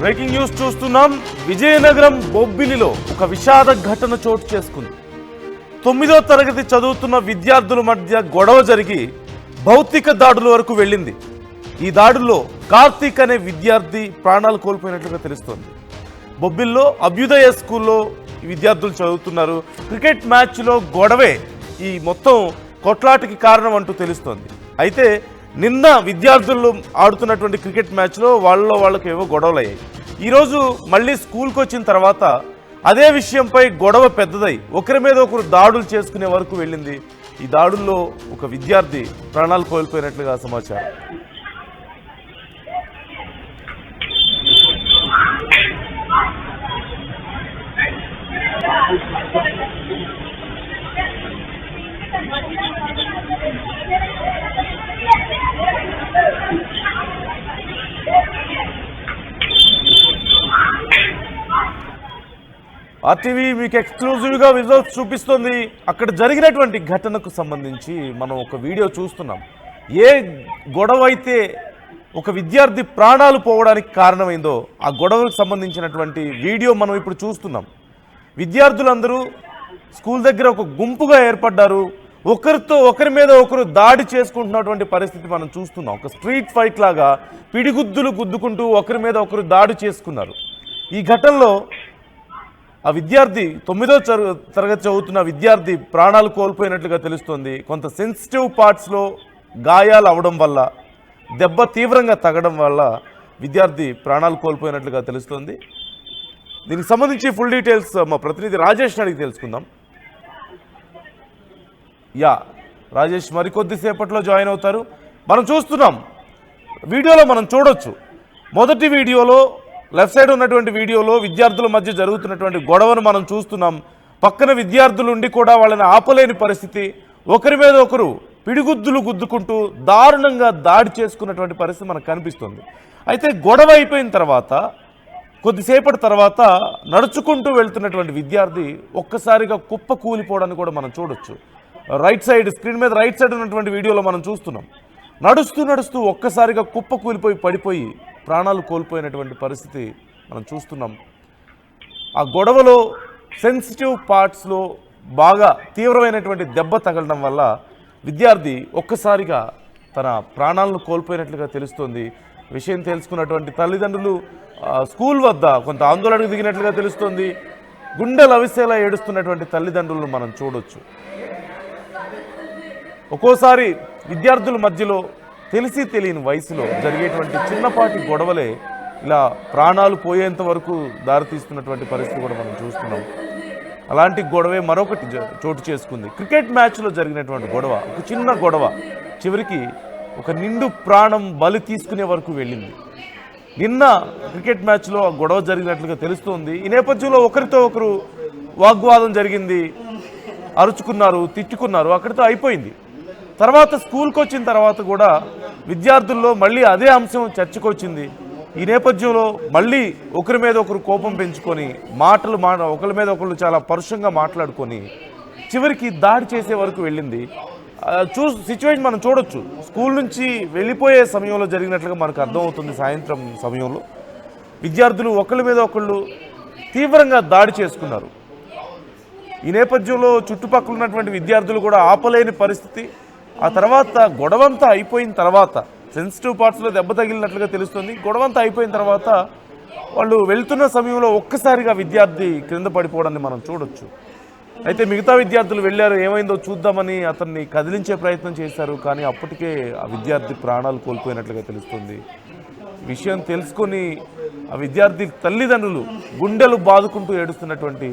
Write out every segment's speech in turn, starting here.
Breaking news చూస్తున్నాం. విజయనగరం బొబ్బిలిలో ఒక విషాద ఘటన చోటు చేసుకుంది. 9వ తరగతి చదువుతున్న విద్యార్థుల మధ్య గొడవ జరిగి భౌతిక దాడుల వరకు వెళ్ళింది. ఈ దాడుల్లో కార్తీక్ అనే విద్యార్థి ప్రాణాలు కోల్పోయినట్లుగా తెలుస్తోంది. బొబ్బిల్లో అభ్యుదయ స్కూల్లో విద్యార్థులు చదువుతున్నారు. క్రికెట్ మ్యాచ్లో గొడవే ఈ మొత్తం కొట్లాటకి కారణం అంటూ తెలుస్తోంది. అయితే నిన్న విద్యార్థులు ఆడుతున్నటువంటి క్రికెట్ మ్యాచ్లో వాళ్ళకి ఏవో గొడవలు అయ్యాయి. ఈరోజు మళ్ళీ స్కూల్కి వచ్చిన తర్వాత అదే విషయంపై గొడవ పెద్దదై ఒకరి మీద ఒకరు దాడులు చేసుకునే వరకు వెళ్ళింది. ఈ దాడుల్లో ఒక విద్యార్థి ప్రాణాలు కోల్పోయినట్లుగా సమాచారం. ఆర్టీవీ మీకు ఎక్స్క్లూజివ్గా విజువల్స్ చూపిస్తుంది. అక్కడ జరిగినటువంటి ఘటనకు సంబంధించి మనం ఒక వీడియో చూస్తున్నాం. ఏ గొడవ అయితే ఒక విద్యార్థి ప్రాణాలు పోవడానికి కారణమైందో ఆ గొడవకు సంబంధించినటువంటి వీడియో మనం ఇప్పుడు చూస్తున్నాం. విద్యార్థులందరూ స్కూల్ దగ్గర ఒక గుంపుగా ఏర్పడ్డారు. ఒకరి మీద ఒకరు దాడి చేసుకుంటున్నటువంటి పరిస్థితి మనం చూస్తున్నాం. ఒక స్ట్రీట్ ఫైట్ లాగా పిడిగుద్దులు గుద్దుకుంటూ ఒకరి మీద ఒకరు దాడి చేసుకున్నారు. ఈ ఘటనలో ఆ విద్యార్థి 9వ తరగతి చదువుతున్న విద్యార్థి ప్రాణాలు కోల్పోయినట్లుగా తెలుస్తోంది. కొంత సెన్సిటివ్ పార్ట్స్లో గాయాలు అవడం వల్ల, దెబ్బ తీవ్రంగా తగ్గడం వల్ల విద్యార్థి ప్రాణాలు కోల్పోయినట్లుగా తెలుస్తోంది. దీనికి సంబంధించి ఫుల్ డీటెయిల్స్ మా ప్రతినిధి రాజేష్ అడిగి తెలుసుకుందాం. రాజేష్ మరికొద్దిసేపట్లో జాయిన్ అవుతారు. మనం చూస్తున్నాం, వీడియోలో మనం చూడొచ్చు. మొదటి వీడియోలో లెఫ్ట్ సైడ్ ఉన్నటువంటి వీడియోలో విద్యార్థుల మధ్య జరుగుతున్నటువంటి గొడవను మనం చూస్తున్నాం. పక్కన విద్యార్థులు ఉండి కూడా వాళ్ళని ఆపలేని పరిస్థితి. ఒకరి మీద ఒకరు పిడిగుద్దులు గుద్దుకుంటూ దారుణంగా దాడి చేసుకున్నటువంటి పరిస్థితి మనకు కనిపిస్తుంది. అయితే గొడవ అయిపోయిన తర్వాత కొద్దిసేపటి తర్వాత నడుచుకుంటూ వెళ్తున్నటువంటి విద్యార్థి ఒక్కసారిగా కుప్ప కూలిపోవడాన్ని కూడా మనం చూడొచ్చు. రైట్ సైడ్ స్క్రీన్ మీద రైట్ సైడ్ ఉన్నటువంటి వీడియోలో మనం చూస్తున్నాం. నడుస్తూ ఒక్కసారిగా కుప్ప కూలిపోయి పడిపోయి ప్రాణాలు కోల్పోయినటువంటి పరిస్థితి మనం చూస్తున్నాం. ఆ గొడవలో సెన్సిటివ్ పార్ట్స్లో బాగా తీవ్రమైనటువంటి దెబ్బ తగలడం వల్ల విద్యార్థి ఒక్కసారిగా తన ప్రాణాలను కోల్పోయినట్లుగా తెలుస్తోంది. విషయం తెలుసుకున్నటువంటి తల్లిదండ్రులు స్కూల్ వద్ద కొంత ఆందోళనకు దిగినట్లుగా తెలుస్తోంది. గుండెలు అవిసేలా ఏడుస్తున్నటువంటి తల్లిదండ్రులను మనం చూడొచ్చు. ఒక్కోసారి విద్యార్థుల మధ్యలో తెలిసి తెలియని వయసులో జరిగేటువంటి చిన్నపాటి గొడవలే ఇలా ప్రాణాలు పోయేంత వరకు దారితీస్తున్నటువంటి పరిస్థితి కూడా మనం చూస్తున్నాం. అలాంటి గొడవే మరొకటి చోటు చేసుకుంది. క్రికెట్ మ్యాచ్లో జరిగినటువంటి గొడవ, ఒక చిన్న గొడవ చివరికి ఒక నిండు ప్రాణం బలి తీసుకునే వరకు వెళ్ళింది. నిన్న క్రికెట్ మ్యాచ్లో ఆ గొడవ జరిగినట్లుగా తెలుస్తోంది. ఈ నేపథ్యంలో ఒకరితో ఒకరు వాగ్వాదం జరిగింది, అరుచుకున్నారు, తిట్టుకున్నారు, అక్కడితో అయిపోయింది. తర్వాత స్కూల్కి వచ్చిన తర్వాత కూడా విద్యార్థుల్లో మళ్ళీ అదే అంశం చర్చకు వచ్చింది. ఈ నేపథ్యంలో మళ్ళీ ఒకరి మీద ఒకరు కోపం పెంచుకొని ఒకరి మీద ఒకళ్ళు చాలా పరుషంగా మాట్లాడుకొని చివరికి దాడి చేసే వరకు వెళ్ళింది. సిచ్యువేషన్ మనం చూడొచ్చు. స్కూల్ నుంచి వెళ్ళిపోయే సమయంలో జరిగినట్లుగా మనకు అర్థమవుతుంది. సాయంత్రం సమయంలో విద్యార్థులు ఒకళ్ళ మీద ఒకళ్ళు తీవ్రంగా దాడి చేసుకున్నారు. ఈ నేపథ్యంలో చుట్టుపక్కల ఉన్నటువంటి విద్యార్థులు కూడా ఆపలేని పరిస్థితి. ఆ తర్వాత గొడవంతా అయిపోయిన తర్వాత సెన్సిటివ్ పార్ట్స్లో దెబ్బ తగిలినట్లుగా తెలుస్తుంది. గొడవంతా అయిపోయిన తర్వాత వాళ్ళు వెళ్తున్న సమయంలో ఒక్కసారిగా విద్యార్థి క్రింద పడిపోవడాన్ని మనం చూడొచ్చు. అయితే మిగతా విద్యార్థులు వెళ్ళారు, ఏమైందో చూద్దామని అతన్ని కదిలించే ప్రయత్నం చేశారు. కానీ అప్పటికే ఆ విద్యార్థి ప్రాణాలు కోల్పోయినట్లుగా తెలుస్తుంది. విషయం తెలుసుకొని ఆ విద్యార్థి తల్లిదండ్రులు గుండెలు బాదుకుంటూ ఏడుస్తున్నటువంటి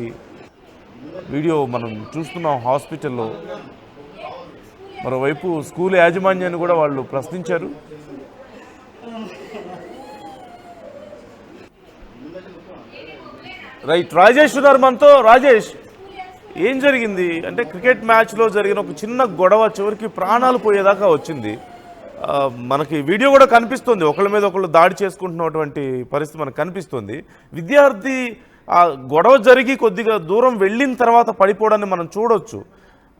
వీడియో మనం చూస్తున్నాం హాస్పిటల్లో. మరోవైపు స్కూల్ యాజమాన్యాన్ని కూడా వాళ్ళు ప్రశ్నించారు. రైట్, రాజేష్ ఉన్నారు మనతో. రాజేష్, ఏం జరిగింది అంటే క్రికెట్ మ్యాచ్లో జరిగిన ఒక చిన్న గొడవ చివరికి ప్రాణాలు పోయేదాకా వచ్చింది. మనకి వీడియో కూడా కనిపిస్తుంది. ఒకళ్ళ మీద ఒకళ్ళు దాడి చేసుకుంటున్నటువంటి పరిస్థితి మనకు కనిపిస్తుంది. విద్యార్థి ఆ గొడవ జరిగి కొద్దిగా దూరం వెళ్ళిన తర్వాత పడిపోవడాన్ని మనం చూడొచ్చు.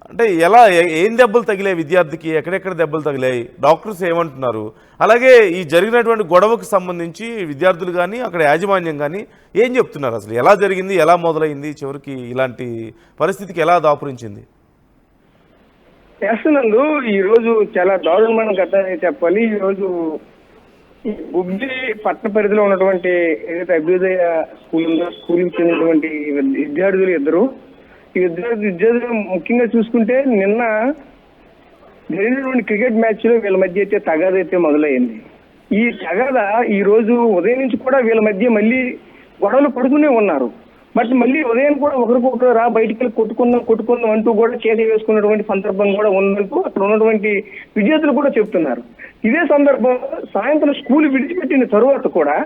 అంటే ఎలా ఏం దెబ్బలు తగిలాయి విద్యార్థికి, ఎక్కడెక్కడ దెబ్బలు తగిలాయి, డాక్టర్స్ ఏమంటున్నారు? అలాగే ఈ జరిగినటువంటి గొడవకు సంబంధించి విద్యార్థులు కానీ అక్కడ యాజమాన్యం కానీ ఏం చెప్తున్నారు? అసలు ఎలా జరిగింది, ఎలా మొదలైంది, చివరికి ఇలాంటి పరిస్థితికి ఎలా దాపురించింది? చేస్తున్నందు ఈరోజు చాలా దారుణమైన ఘటన చెప్పాలి. ఈరోజు ఈ గుగ్గి పట్టణ పరిధిలో ఉన్నటువంటి ఏదైతే అభ్యుదయ స్కూల్ ఉందో స్కూల్కి చెందినటువంటి విద్యార్థులు ఈ విద్యార్థులు ముఖ్యంగా చూసుకుంటే నిన్న జరిగినటువంటి క్రికెట్ మ్యాచ్ లో వీళ్ళ మధ్య అయితే తగాద అయితే మొదలైంది. ఈ తగాద ఈ రోజు ఉదయం నుంచి కూడా వీళ్ళ మధ్య మళ్ళీ గొడవలు పడుతూనే ఉన్నారు. బట్ మళ్ళీ ఉదయం కూడా ఒకరికొకరు బయటికి వెళ్ళి కొట్టుకుందాం అంటూ కూడా కేక వేసుకున్నటువంటి సందర్భం కూడా ఉందంటూ అక్కడ ఉన్నటువంటి విద్యార్థులు కూడా చెప్తున్నారు. ఇదే సందర్భంలో సాయంత్రం స్కూల్ విడిచిపెట్టిన తరువాత కూడా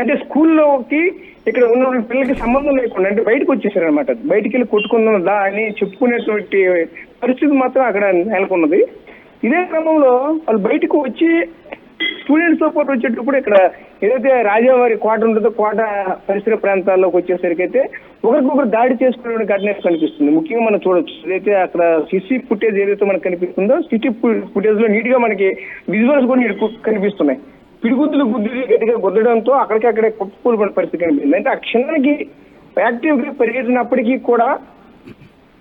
అంటే స్కూల్లోకి ఇక్కడ ఉన్న పిల్లలకి సంబంధం లేకుండా అంటే బయటకు వచ్చేసారు అనమాట. బయటికి వెళ్ళి కొట్టుకుందాం దా అని చెప్పుకునేటువంటి పరిస్థితి మాత్రం అక్కడ నెలకొన్నది. ఇదే క్రమంలో వాళ్ళు బయటకు వచ్చి స్టూడెంట్స్ తో పాటు వచ్చేటప్పుడు ఇక్కడ ఏదైతే రాజావారి కోట ఉంటుందో కోట పరిసర ప్రాంతాల్లోకి వచ్చేసరికి అయితే ఒకరికొకరు దాడి చేసుకునే ఘటన కనిపిస్తుంది. ముఖ్యంగా మనం చూడొచ్చు ఏదైతే అక్కడ సిసి ఫుటేజ్ ఏదైతే మనకు కనిపిస్తుందో సిసి ఫుటేజ్ లో నీట్ గా మనకి విజువల్స్ కూడా కనిపిస్తున్నాయి. పిడిగుద్దులు గట్టిగా గుద్దడంతో అక్కడికక్కడే కుప్పకూలిపోయిన పరిస్థితి కనిపిస్తుంది. అంటే ఆ క్షణానికి యాక్టివ్ గా పరిగెత్తినప్పటికీ కూడా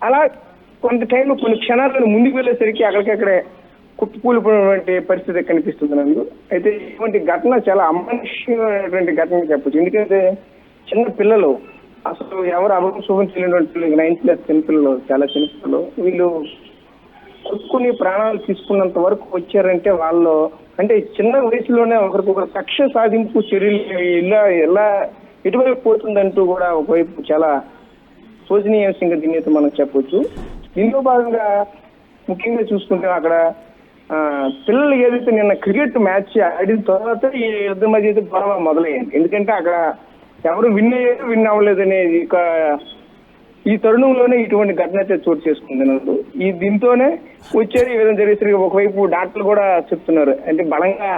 అలా కొంత టైం కొన్ని క్షణాలను ముందుకు వెళ్ళేసరికి అక్కడికక్కడే కుప్పకూలిపోయినటువంటి పరిస్థితి కనిపిస్తుంది నాకు. అయితే ఇటువంటి ఘటన చాలా అమానుష్యమైనటువంటి ఘటన చెప్పచ్చు. ఎందుకంటే చిన్న పిల్లలు అసలు ఎవరు అభం తెలియనటువంటి పిల్లలు 9th క్లాస్ చిన్న పిల్లలు చాలా చిన్న పిల్లలు వీళ్ళు కొట్టుకుని ప్రాణాలు తీసుకున్నంత వరకు వచ్చారంటే వాళ్ళు అంటే చిన్న వయసులోనే ఒకరికొకరు కక్ష సాధింపు చర్యలు ఎలా ఎటువైపు పోతుందంటూ కూడా ఒకవైపు చాలా శోచనీయాంశంగా దీన్ని అయితే మనం చెప్పొచ్చు. దీనిలో భాగంగా ముఖ్యంగా చూసుకుంటే అక్కడ పిల్లలు ఏదైతే నిన్న క్రికెట్ మ్యాచ్ ఆడిన తర్వాత ఈ యుద్ధ మధ్య అయితే గొడవ మొదలయ్యింది. ఎందుకంటే అక్కడ ఎవరు విన్ అవ్వలేదు అనేది ఈ తరుణంలోనే ఇటువంటి ఘటన అయితే చోటు చేసుకుంటున్నారు. దీంతోనే వచ్చేది ఈ విధంగా జరిగేసరికి ఒకవైపు డాక్టర్లు కూడా చెప్తున్నారు అంటే బలంగా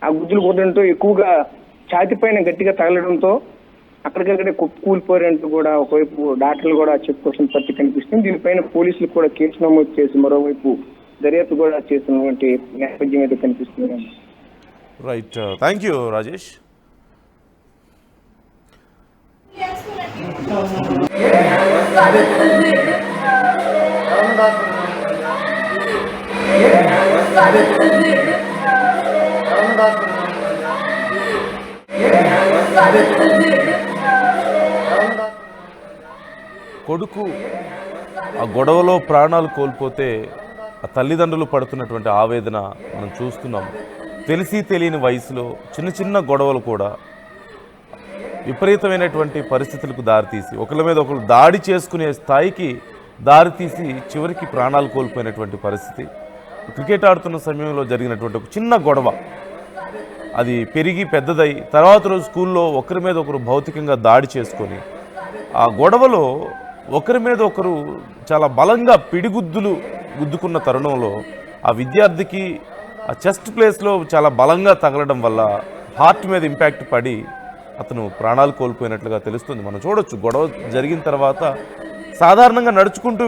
ఆ గుజ్జులు కొట్టడంతో ఎక్కువగా ఛాతి పైన గట్టిగా తగలడంతో అక్కడికక్కడే కూలిపోయారంటూ కూడా ఒకవైపు డాక్టర్లు కూడా చెప్పుకోవాల్సిన పరిస్థితి కనిపిస్తుంది. దీనిపైన పోలీసులు కూడా కేసు నమోదు చేసి మరోవైపు దర్యాప్తు కూడా చేస్తున్నటువంటి నేపథ్యం అయితే కనిపిస్తుంది. Right, thank you Rajesh. కొడుకు ఆ గొడవలో ప్రాణాలు కోల్పోతే ఆ తల్లిదండ్రులు పడుతున్నటువంటి ఆవేదన మనం చూస్తున్నాం. తెలిసి తెలియని వయసులో చిన్న చిన్న గొడవలు కూడా విపరీతమైనటువంటి పరిస్థితులకు దారితీసి ఒకరి మీద ఒకరు దాడి చేసుకునే స్థాయికి దారితీసి చివరికి ప్రాణాలు కోల్పోయినటువంటి పరిస్థితి. క్రికెట్ ఆడుతున్న సమయంలో జరిగినటువంటి ఒక చిన్న గొడవ అది పెరిగి పెద్దదై తర్వాత రోజు స్కూల్లో ఒకరి మీద ఒకరు భౌతికంగా దాడి చేసుకొని ఆ గొడవలో ఒకరి మీద ఒకరు చాలా బలంగా గుద్దుకున్న తరుణంలో ఆ విద్యార్థికి ఆ చెస్ట్ ప్లేస్లో చాలా బలంగా తగలడం వల్ల హార్ట్ మీద ఇంపాక్ట్ పడి అతను ప్రాణాలు కోల్పోయినట్లుగా తెలుస్తుంది. మనం చూడొచ్చు గొడవ జరిగిన తర్వాత సాధారణంగా నడుచుకుంటూ